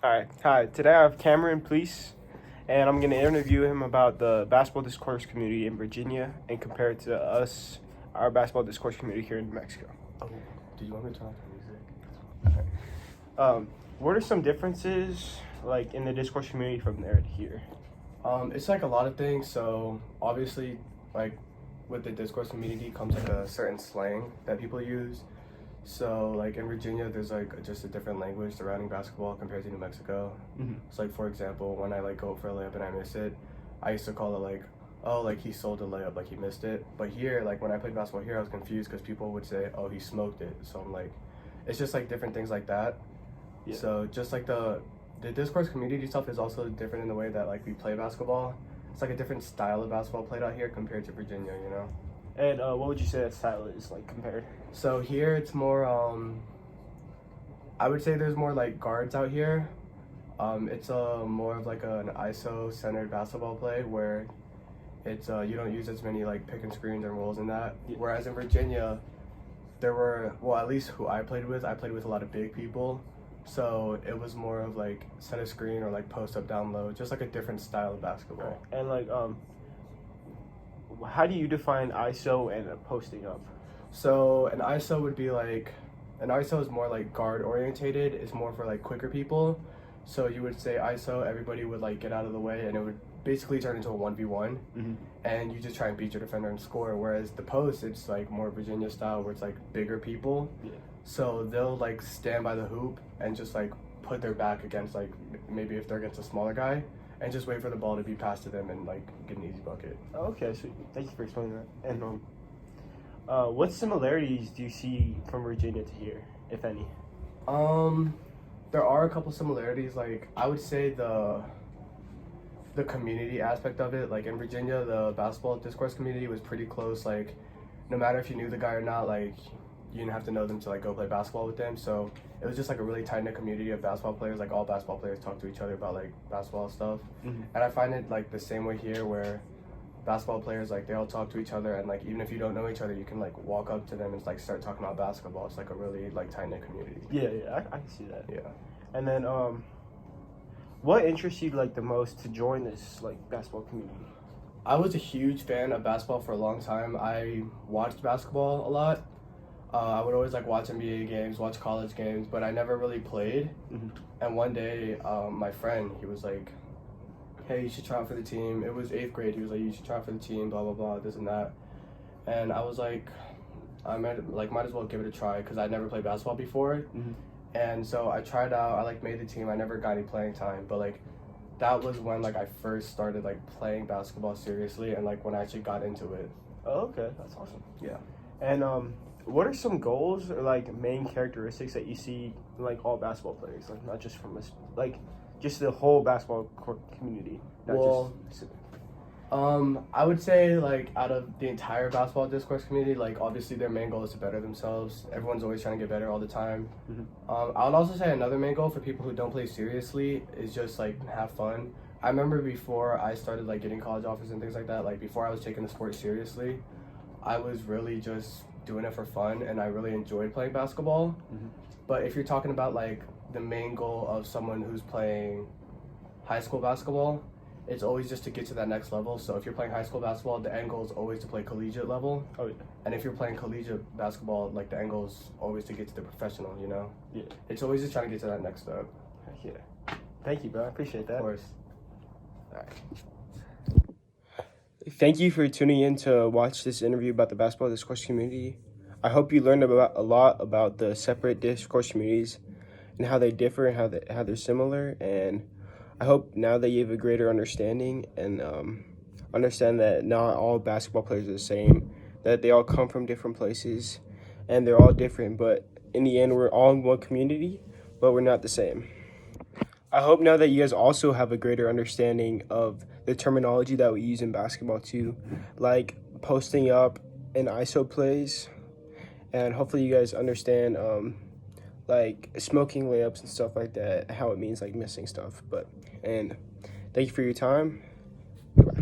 Hi. Today I have Cameron, please, and I'm going to interview him about the basketball discourse community in Virginia and compare it to our basketball discourse community here in New Mexico. Oh, do you want me to turn off the music? What are some differences like in the discourse community from there to here? It's like a lot of things. So obviously, like with the discourse community comes like a certain slang that people use. So like in Virginia, there's like just a different language surrounding basketball compared to New Mexico. Mm-hmm. So like for example, when I like go for a layup and I miss it, I used to call it like, oh, like he sold a layup, like he missed it. But here, like when I played basketball here, I was confused because people would say, oh, he smoked it. So I'm like, it's just like different things like that. Yeah. So just like the discourse community stuff is also different in the way that like we play basketball. It's like a different style of basketball played out here compared to Virginia, you know. And what would you say that style is like compared? So here it's more I would say there's more like guards out here. It's more of like an ISO centered basketball play where it's you don't use as many like pick and screens and rolls in that. Yeah. Whereas in Virginia, there were, well, at least who I played with a lot of big people. So it was more of like set a screen or like post up down low, just like a different style of basketball. And like how do you define ISO and posting up? So an ISO would be like, an ISO is more like guard orientated. It's more for like quicker people. So you would say ISO, everybody would like get out of the way and it would basically turn into a 1v1. Mm-hmm. And you just try and beat your defender and score. Whereas the post, it's like more Virginia style where it's like bigger people. Yeah. So they'll like stand by the hoop and just like put their back against like maybe if they're against a smaller guy and just wait for the ball to be passed to them and like get an easy bucket. Okay, so thank you for explaining that. And what similarities do you see from Virginia to here, if any? There are a couple similarities. Like I would say the community aspect of it. Like in Virginia, the basketball discourse community was pretty close. Like no matter if you knew the guy or not, like you didn't have to know them to like go play basketball with them. So it was just like a really tight knit community of basketball players. Like all basketball players talk to each other about like basketball stuff. Mm-hmm. And I find it like the same way here where basketball players, like they all talk to each other, and like even if you don't know each other, you can like walk up to them and like start talking about basketball. It's like a really like tight knit community. Yeah, I can see that. Yeah. And then what interests you like the most to join this like basketball community? I was a huge fan of basketball for a long time. I watched basketball a lot. I would always like watch NBA games, watch college games, but I never really played. Mm-hmm. And one day, my friend, he was like, hey, you should try out for the team. It was 8th grade. He was like, you should try out for the team, blah, blah, blah, this and that. And I was like, I might as well give it a try because I'd never played basketball before. Mm-hmm. And so I tried out, I like made the team. I never got any playing time, but like that was when like I first started like playing basketball seriously and like when I actually got into it. Oh, okay, that's awesome. Yeah. And what are some goals or like main characteristics that you see in, like all basketball players, like not just from us, like just the whole basketball community, not just. I would say like out of the entire basketball discourse community, like obviously their main goal is to better themselves. Everyone's always trying to get better all the time. Mm-hmm. I would also say another main goal for people who don't play seriously is just like have fun. I remember before I started like getting college offers and things like that, like before I was taking the sport seriously, I was really just doing it for fun and I really enjoyed playing basketball. Mm-hmm. But if you're talking about like the main goal of someone who's playing high school basketball, it's always just to get to that next level. So if you're playing high school basketball, the end goal is always to play collegiate level. Oh yeah. And if you're playing collegiate basketball, like the end goal is always to get to the professional, you know? Yeah. It's always just trying to get to that next step. Yeah. Thank you, bro. I appreciate that. Of course. All right. Thank you for tuning in to watch this interview about the basketball discourse community. I hope you learned about a lot about the separate discourse communities and how they differ and how they're similar. And I hope now that you have a greater understanding and understand that not all basketball players are the same, that they all come from different places and they're all different, but in the end, we're all in one community, but we're not the same. I hope now that you guys also have a greater understanding of the terminology that we use in basketball too, like posting up and ISO plays, and hopefully you guys understand like smoking layups and stuff like that, how it means like missing stuff. And thank you for your time. Goodbye.